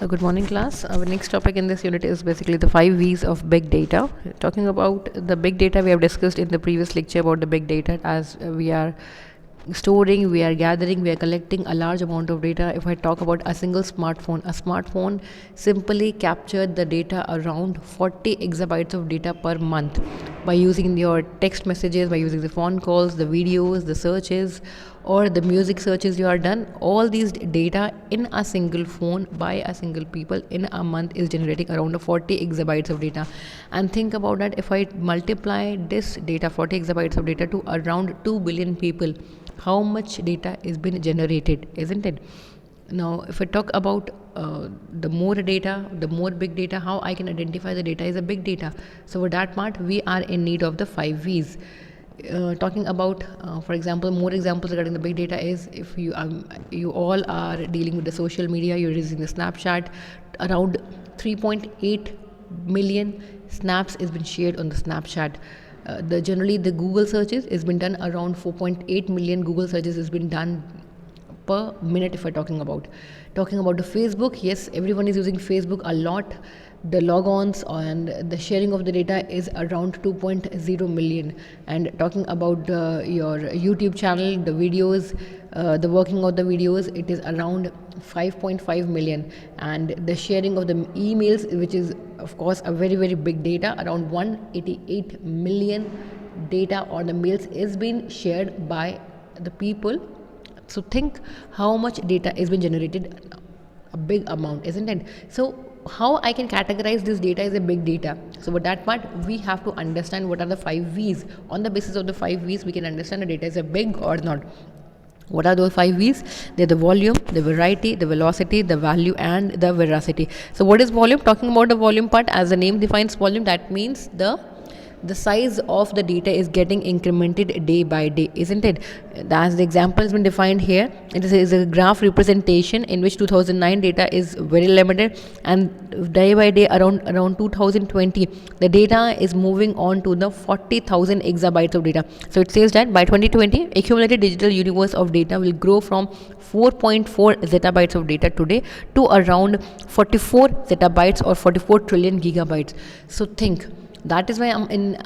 Good morning, class. Our next topic in this unit is basically the 5 V's of big data. Talking about the big data, we have discussed in the previous lecture about the big data as we are storing, we are gathering, we are collecting a large amount of data. If I talk about a smartphone simply captured the data around 40 exabytes of data per month by using your text messages, by using the phone calls, the videos, the searches, or the music searches you are done. All these data in a single phone by a single people in a month is generating around 40 exabytes of data. And think about that, if I multiply this data, 40 exabytes of data, to around 2 billion people, how much data is been generated, isn't it? Now if I talk about the more data, the more big data, how I can identify the data is a big data. So for that part, we are in need of the 5 V's. Talking about for example, more examples regarding the big data is, if you all are dealing with the social media, you're using the Snapchat, around 3.8 million snaps has been shared on the Snapchat. Generally the Google searches has been done around 4.8 million Google searches has been done per minute. If we're talking about the Facebook, yes, everyone is using Facebook a lot. The logons and the sharing of the data is around 2.0 million. And talking about your YouTube channel, the videos, the working of the videos, it is around 5.5 million. And the sharing of the emails, which is of course a very very big data, around 188 million data or the mails is being shared by the people. So think how much data is being generated, a big amount, isn't it? So how I can categorize this data as a big data? So for that part, we have to understand what are the 5 V's. On the basis of the 5 V's, we can understand the data is a big or not. What are those 5 V's? They're the volume, the variety, the velocity, the value, and the veracity. So what is volume? Talking about the volume part, as the name defines volume, that means the size of the data is getting incremented day by day, isn't it? As the example has been defined here, it is a graph representation in which 2009 data is very limited, and day by day around 2020 the data is moving on to the 40,000 exabytes of data. So it says that by 2020 accumulated digital universe of data will grow from 4.4 zettabytes of data today to around 44 zettabytes or 44 trillion gigabytes. So think, that is why in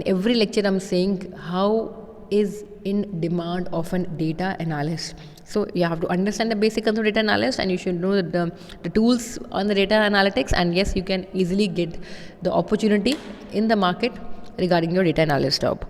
every lecture I'm saying how is in demand of an data analyst. So you have to understand the basic concept of data analyst, and you should know the tools on the data analytics, and yes, you can easily get the opportunity in the market regarding your data analyst job.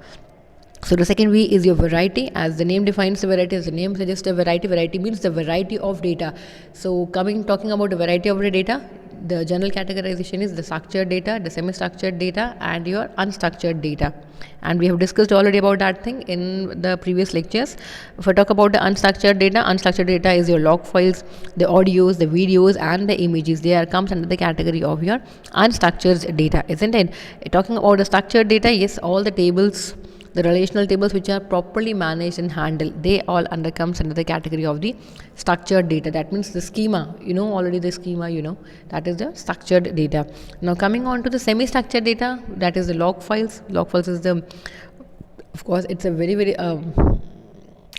So the second V is your variety. As the name defines the variety, as the name suggests a variety means the variety of data. So talking about the variety of the data, the general categorization is the structured data, the semi-structured data, and your unstructured data. And we have discussed already about that thing in the previous lectures. If I talk about the unstructured data is your log files, the audios, the videos, and the images. They comes under the category of your unstructured data, isn't it? Talking about the structured data, yes, all the tables, the relational tables which are properly managed and handled, they all comes under the category of the structured data. That means the schema, already the schema, that is the structured data. Now coming on to the semi-structured data, that is the log files. Log files is of course it's a very very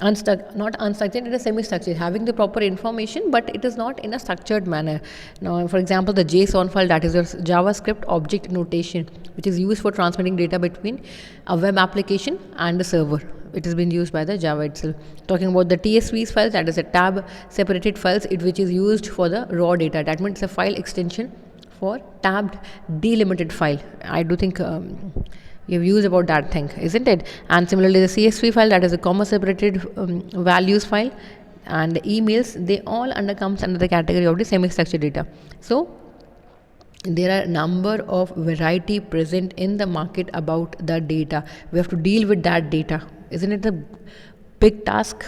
not unstructured, it is semi-structured, having the proper information, but it is not in a structured manner. Now for example, the JSON file, that is your JavaScript object notation, which is used for transmitting data between a web application and the server. It has been used by the Java itself. Talking about the TSVs files, that is a tab separated files, which is used for the raw data. That means a file extension for tabbed delimited file. I do think you've used about that thing, isn't it? And similarly the CSV file, that is a comma separated values file, and the emails, they all comes under the category of the semi-structured data. So there are a number of variety present in the market about the data. We have to deal with that data. Isn't it a big task?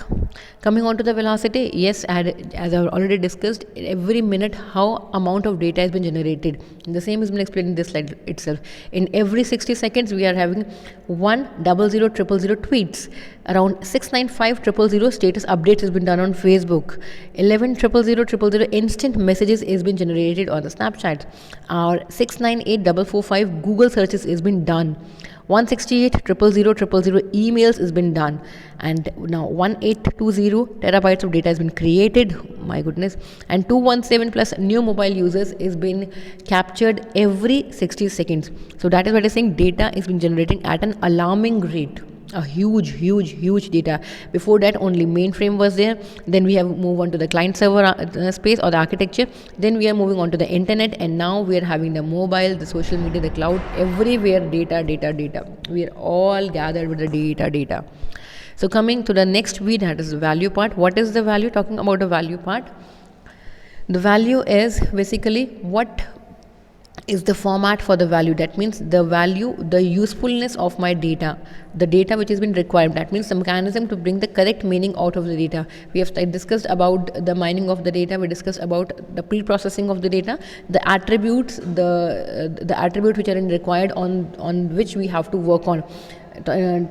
Coming on to the velocity, yes, as I've already discussed, every minute how amount of data has been generated. The same has been explained in this slide itself. In every 60 seconds, we are having 100,000 tweets. Around 695,000 status updates has been done on Facebook. 11,000 instant messages has been generated on the Snapchat. Our 698,445 Google searches has been done. 168,000 emails has been done, and now 1820 terabytes of data has been created, my goodness, and 217 plus new mobile users is been captured every 60 seconds. So that is what is saying, data is being generated at an alarming rate. A huge data. Before that, only mainframe was there. Then we have moved on to the client server space or the architecture. Then we are moving on to the internet, and now we are having the mobile, the social media, the cloud, everywhere data. We are all gathered with the data. So coming to the next V, that is the value part. What is the value? Talking about the value part, the value is basically what is the format for the value. That means the value, the usefulness of my data, the data which has been required. That means the mechanism to bring the correct meaning out of the data. We have discussed about the mining of the data. We discussed about the pre-processing of the data, the attributes, the attributes which are required on which we have to work on.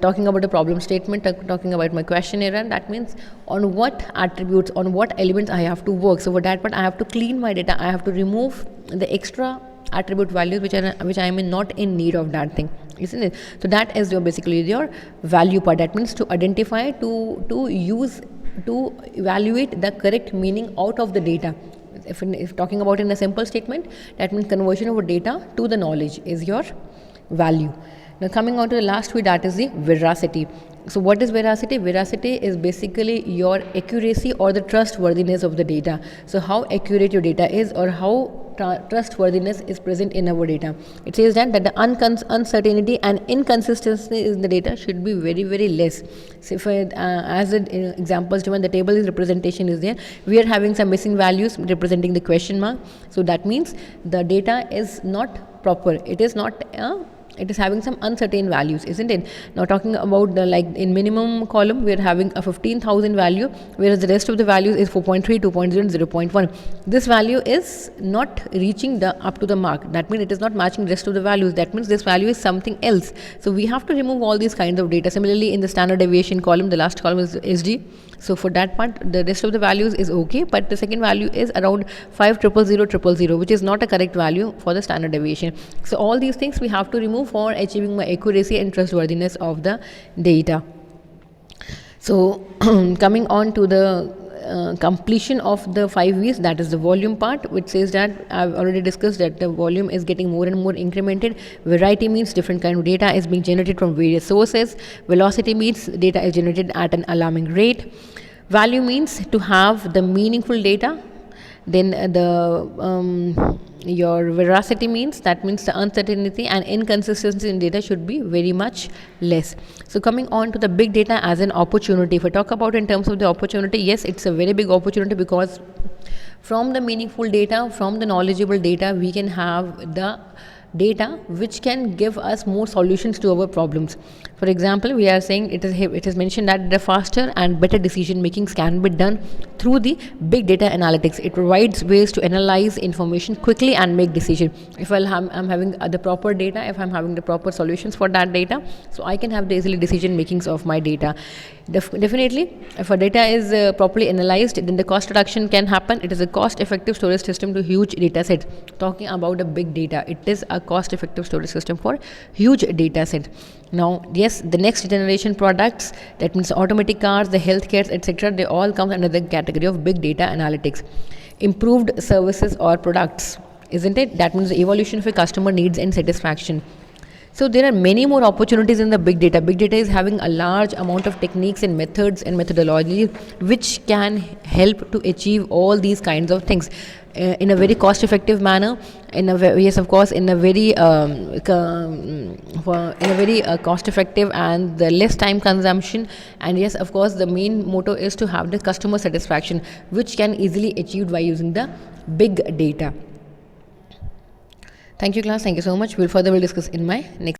Talking about the problem statement, talking about my questionnaire, and that means on what attributes, on what elements I have to work. So for that part, I have to clean my data. I have to remove the extra attribute values which I am not in need of that thing, isn't it? So that is basically your value part. That means to identify, to use, to evaluate the correct meaning out of the data. If talking about in a simple statement, that means conversion of data to the knowledge is your value. Now coming on to the last way, that is the veracity. So what is veracity? Veracity is basically your accuracy or the trustworthiness of the data. So how accurate your data is, or how trustworthiness is present in our data. It says that the uncertainty and inconsistency in the data should be very less. So if as the examples given, the table is representation is there, we are having some missing values representing the question mark. So that means the data is not proper. It is not it is having some uncertain values, isn't it? Now talking about the, like in minimum column, we are having a 15,000 value, whereas the rest of the values is 4.3, 2.0 and 0.1. This value is not reaching the up to the mark. That means it is not matching the rest of the values. That means this value is something else. So we have to remove all these kinds of data. Similarly, in the standard deviation column, the last column is SG. So for that part, the rest of the values is okay, but the second value is around 5,000,000, which is not a correct value for the standard deviation. So all these things we have to remove for achieving my accuracy and trustworthiness of the data. So coming on to the completion of the 5 V's, that is the volume part, which says that I've already discussed that the volume is getting more and more incremented. Variety means different kind of data is being generated from various sources. Velocity means data is generated at an alarming rate. Value means to have the meaningful data. Then your veracity means, that means the uncertainty and inconsistency in data should be very much less. So coming on to the big data as an opportunity, if I talk about in terms of the opportunity, yes, it's a very big opportunity, because from the meaningful data, from the knowledgeable data, we can have the data which can give us more solutions to our problems. For example, we are saying it is mentioned that the faster and better decision makings can be done through the big data analytics. It provides ways to analyze information quickly and make decisions. If I'm having the proper data, if I'm having the proper solutions for that data, so I can have the easily decision makings of my data. Definitely, if a data is properly analyzed, then the cost reduction can happen. It is a cost-effective storage system to huge data sets. Talking about a big data, it is a cost-effective storage system for huge data set. Now, yes, the next generation products, that means automatic cars, the healthcare, etc., they all come under the category of big data analytics. Improved services or products, isn't it? That means the evolution of a customer needs and satisfaction. So there are many more opportunities in the big data. Big data is having a large amount of techniques and methods and methodologies which can help to achieve all these kinds of things in a very cost effective manner, in a yes, of course, in a very cost effective and the less time consumption. And yes, of course, the main motto is to have the customer satisfaction, which can easily achieved by using the big data. Thank you, class. Thank you so much. We'll discuss in my next